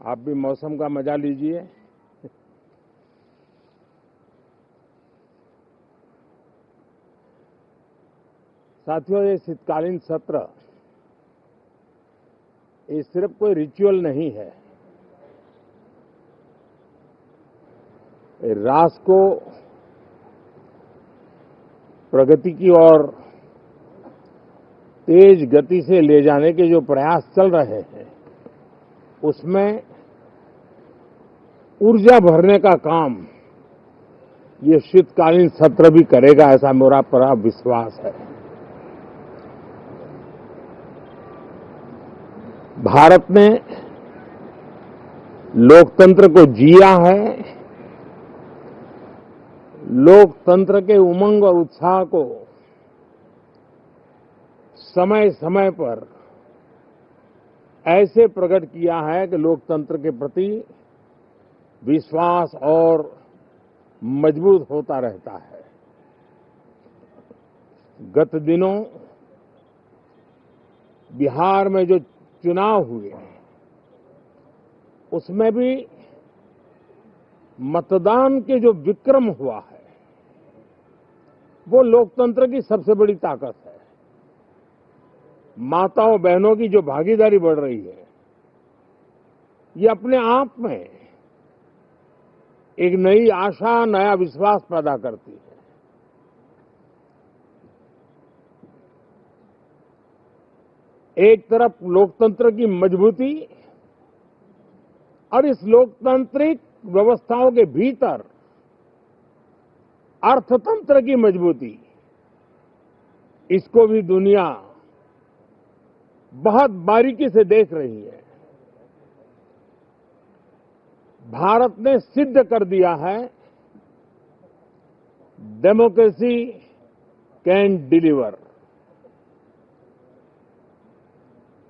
आप भी मौसम का मजा लीजिए। साथियों, ये शीतकालीन सत्र ये सिर्फ कोई रिचुअल नहीं है। राष्ट्र को प्रगति की ओर तेज गति से ले जाने के जो प्रयास चल रहे हैं, उसमें ऊर्जा भरने का काम ये शीतकालीन सत्र भी करेगा, ऐसा मेरा पूरा विश्वास है। भारत ने लोकतंत्र को जिया है, लोकतंत्र के उमंग और उत्साह को समय समय पर ऐसे प्रकट किया है कि लोकतंत्र के प्रति विश्वास और मजबूत होता रहता है। गत दिनों बिहार में जो चुनाव हुए, उसमें भी मतदान के जो विक्रम हुआ है, वो लोकतंत्र की सबसे बड़ी ताकत है। माताओं बहनों की जो भागीदारी बढ़ रही है, ये अपने आप में एक नई आशा, नया विश्वास पैदा करती है। एक तरफ लोकतंत्र की मजबूती और इस लोकतांत्रिक व्यवस्थाओं के भीतर अर्थतंत्र की मजबूती, इसको भी दुनिया बहुत बारीकी से देख रही है। भारत ने सिद्ध कर दिया है, डेमोक्रेसी कैन डिलीवर।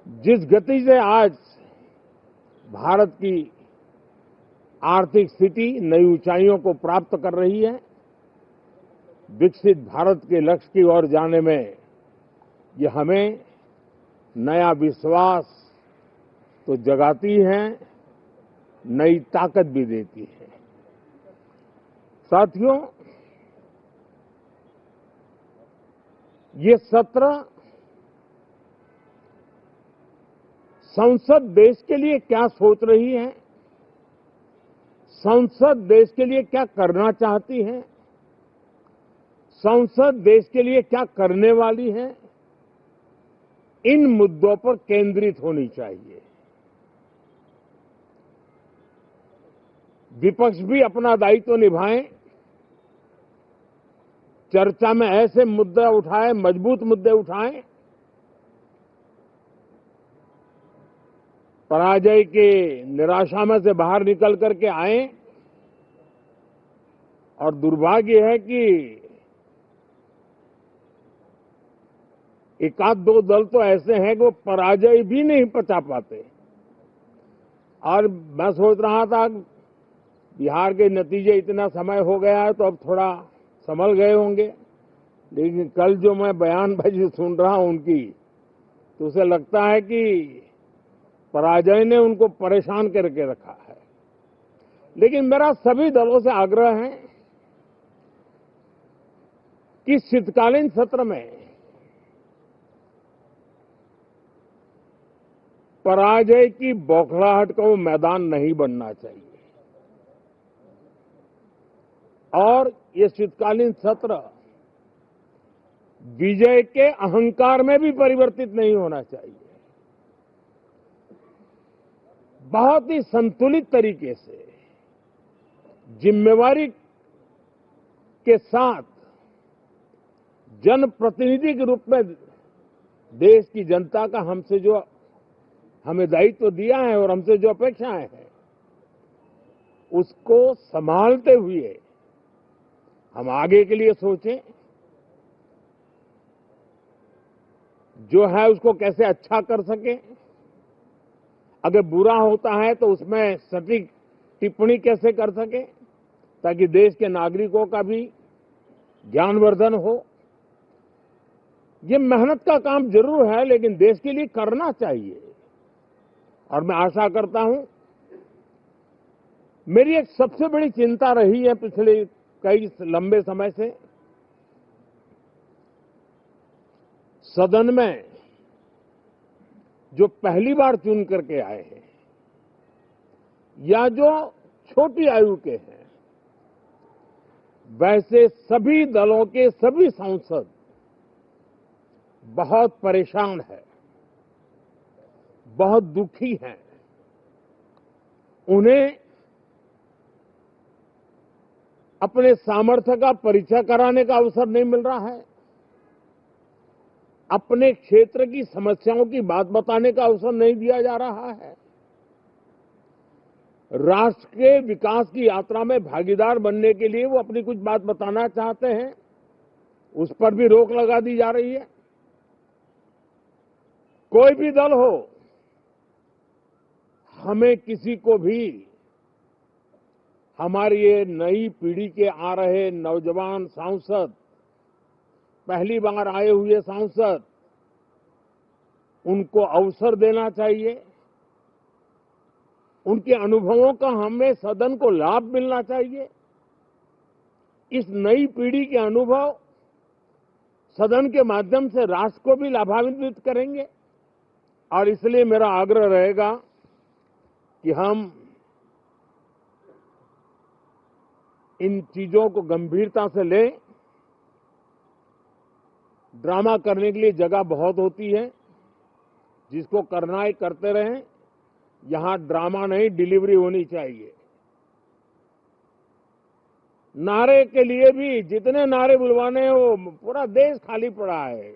जिस गति से आज भारत की आर्थिक स्थिति नई ऊंचाइयों को प्राप्त कर रही है, विकसित भारत के लक्ष्य की ओर जाने में ये हमें नया विश्वास तो जगाती है, नई ताकत भी देती है। साथियों, ये सत्र संसद देश के लिए क्या सोच रही है, संसद देश के लिए क्या करना चाहती है, संसद देश के लिए क्या करने वाली है, इन मुद्दों पर केंद्रित होनी चाहिए। विपक्ष भी अपना दायित्व निभाएं, चर्चा में ऐसे मुद्दे उठाएं, मजबूत मुद्दे उठाएं, पराजय के निराशा में से बाहर निकल करके आए। और दुर्भाग्य है कि एक आध दो दल तो ऐसे हैं कि वो पराजय भी नहीं पचा पाते। और मैं सोच रहा था बिहार के नतीजे इतना समय हो गया है तो अब थोड़ा संभल गए होंगे, लेकिन कल जो मैं बयानबाजी सुन रहा हूं उनकी, तो उसे लगता है कि पराजय ने उनको परेशान करके रखा है। लेकिन मेरा सभी दलों से आग्रह है कि शीतकालीन सत्र में पराजय की बौखलाहट का वो मैदान नहीं बनना चाहिए। और ये शीतकालीन सत्र विजय के अहंकार में भी परिवर्तित नहीं होना चाहिए। बहुत ही संतुलित तरीके से, जिम्मेवारी के साथ, जनप्रतिनिधि के रूप में देश की जनता का हमसे जो हमें दायित्व दिया है और हमसे जो अपेक्षाएं हैं, उसको संभालते हुए हम आगे के लिए सोचें, जो है उसको कैसे अच्छा कर सकें। अगर बुरा होता है तो उसमें सटीक टिप्पणी कैसे कर सकें, ताकि देश के नागरिकों का भी ज्ञानवर्धन हो। ये मेहनत का काम जरूर है, लेकिन देश के लिए करना चाहिए। और मैं आशा करता हूं मेरी एक सबसे बड़ी चिंता रही है पिछले कई लंबे समय से, सदन में जो पहली बार चुन करके आए हैं या जो छोटी आयु के हैं, वैसे सभी दलों के सभी सांसद बहुत परेशान हैं, बहुत दुखी हैं। उन्हें अपने सामर्थ्य का परिचय कराने का अवसर नहीं मिल रहा है, अपने क्षेत्र की समस्याओं की बात बताने का अवसर नहीं दिया जा रहा है। राष्ट्र के विकास की यात्रा में भागीदार बनने के लिए वो अपनी कुछ बात बताना चाहते हैं, उस पर भी रोक लगा दी जा रही है। कोई भी दल हो, हमें किसी को भी हमारी ये नई पीढ़ी के आ रहे नौजवान सांसद, पहली बार आए हुए सांसद, उनको अवसर देना चाहिए। उनके अनुभवों का हमें सदन को लाभ मिलना चाहिए। इस नई पीढ़ी के अनुभव सदन के माध्यम से राष्ट्र को भी लाभान्वित करेंगे और इसलिए मेरा आग्रह रहेगा कि हम इन चीजों को गंभीरता से लें। ड्रामा करने के लिए जगह बहुत होती है, जिसको करना है करते रहें। यहां ड्रामा नहीं, डिलीवरी होनी चाहिए। नारे के लिए भी जितने नारे बुलवाने हैं, वो पूरा देश खाली पड़ा है।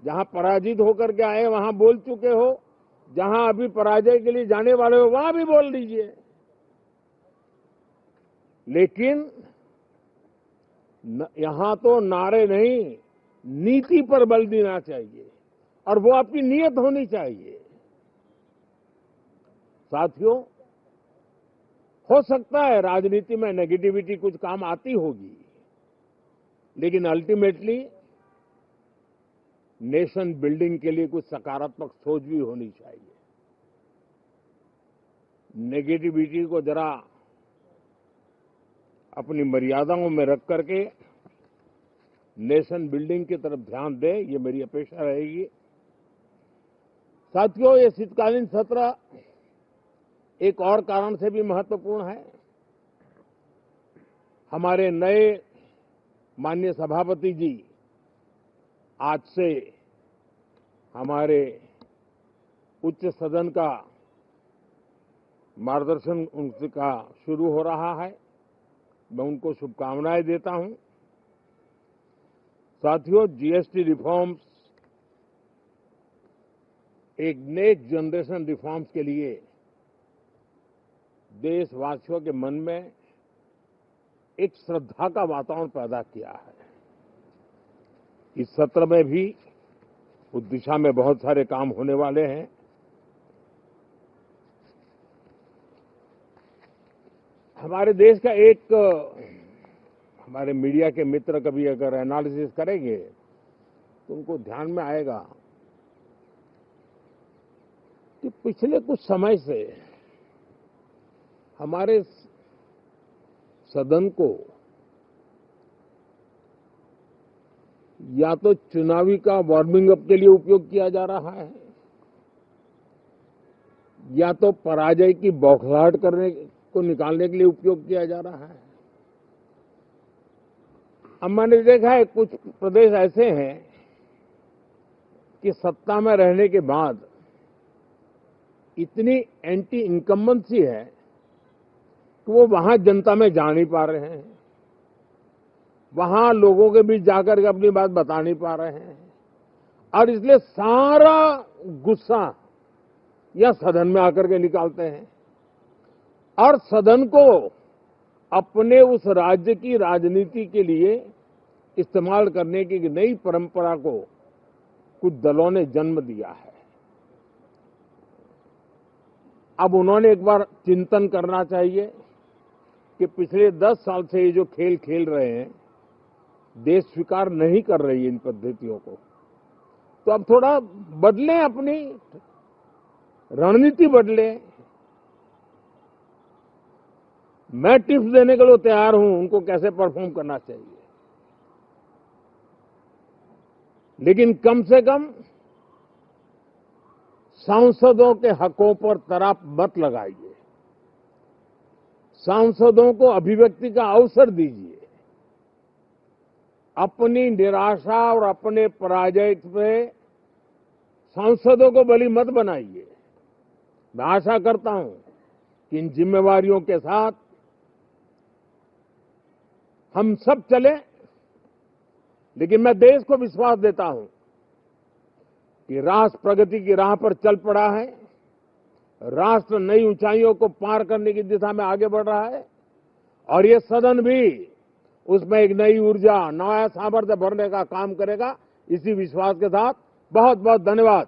जहां पराजित होकर के आए वहां बोल चुके हो, जहां अभी पराजय के लिए जाने वाले हो वहां भी बोल दीजिए, लेकिन यहां तो नारे नहीं, नीति पर बल देना चाहिए और वो आपकी नीयत होनी चाहिए। साथियों, हो सकता है राजनीति में नेगेटिविटी कुछ काम आती होगी, लेकिन अल्टीमेटली नेशन बिल्डिंग के लिए कुछ सकारात्मक सोच भी होनी चाहिए। नेगेटिविटी को जरा अपनी मर्यादाओं में रख करके नेशन बिल्डिंग की तरफ ध्यान दे, ये मेरी अपेक्षा रहेगी। साथियों, ये शीतकालीन सत्र एक और कारण से भी महत्वपूर्ण है। हमारे नए माननीय सभापति जी आज से हमारे उच्च सदन का मार्गदर्शन उनका शुरू हो रहा है। मैं उनको शुभकामनाएं देता हूं। साथियों, जीएसटी रिफॉर्म्स एक नेक्स्ट जनरेशन रिफॉर्म्स के लिए देशवासियों के मन में एक श्रद्धा का वातावरण पैदा किया है। इस सत्र में भी उस दिशा में बहुत सारे काम होने वाले हैं। हमारे देश का एक हमारे मीडिया के मित्र कभी अगर एनालिसिस करेंगे तो उनको ध्यान में आएगा कि पिछले कुछ समय से हमारे सदन को या तो चुनावी का वार्मिंग अप के लिए उपयोग किया जा रहा है, या तो पराजय की बौखलाहट करने को निकालने के लिए उपयोग किया जा रहा है। अब मैंने देखा है कुछ प्रदेश ऐसे हैं कि सत्ता में रहने के बाद इतनी एंटी इनकम्बेंसी है कि वो वहां जनता में जा नहीं पा रहे हैं, वहां लोगों के बीच जाकर के अपनी बात बता नहीं पा रहे हैं, और इसलिए सारा गुस्सा या सदन में आकर के निकालते हैं और सदन को अपने उस राज्य की राजनीति के लिए इस्तेमाल करने की नई परंपरा को कुछ दलों ने जन्म दिया है। अब उन्होंने एक बार चिंतन करना चाहिए कि पिछले 10 साल से ये जो खेल खेल रहे हैं, देश स्वीकार नहीं कर रही है इन पद्धतियों को, तो अब थोड़ा बदलें, अपनी रणनीति बदलें। मैं टिप्स देने के लिए तैयार हूं उनको कैसे परफॉर्म करना चाहिए, लेकिन कम से कम सांसदों के हकों पर तराप मत लगाइए, सांसदों को अभिव्यक्ति का अवसर दीजिए, अपनी निराशा और अपने पराजय पे सांसदों को बलि मत बनाइए। मैं आशा करता हूं कि इन जिम्मेवारियों के साथ हम सब चलें, लेकिन मैं देश को विश्वास देता हूं कि राष्ट्र प्रगति की राह पर चल पड़ा है, राष्ट्र नई ऊंचाइयों को पार करने की दिशा में आगे बढ़ रहा है और ये सदन भी उसमें एक नई ऊर्जा, नया सामर्थ्य भरने का काम करेगा। इसी विश्वास के साथ बहुत बहुत धन्यवाद।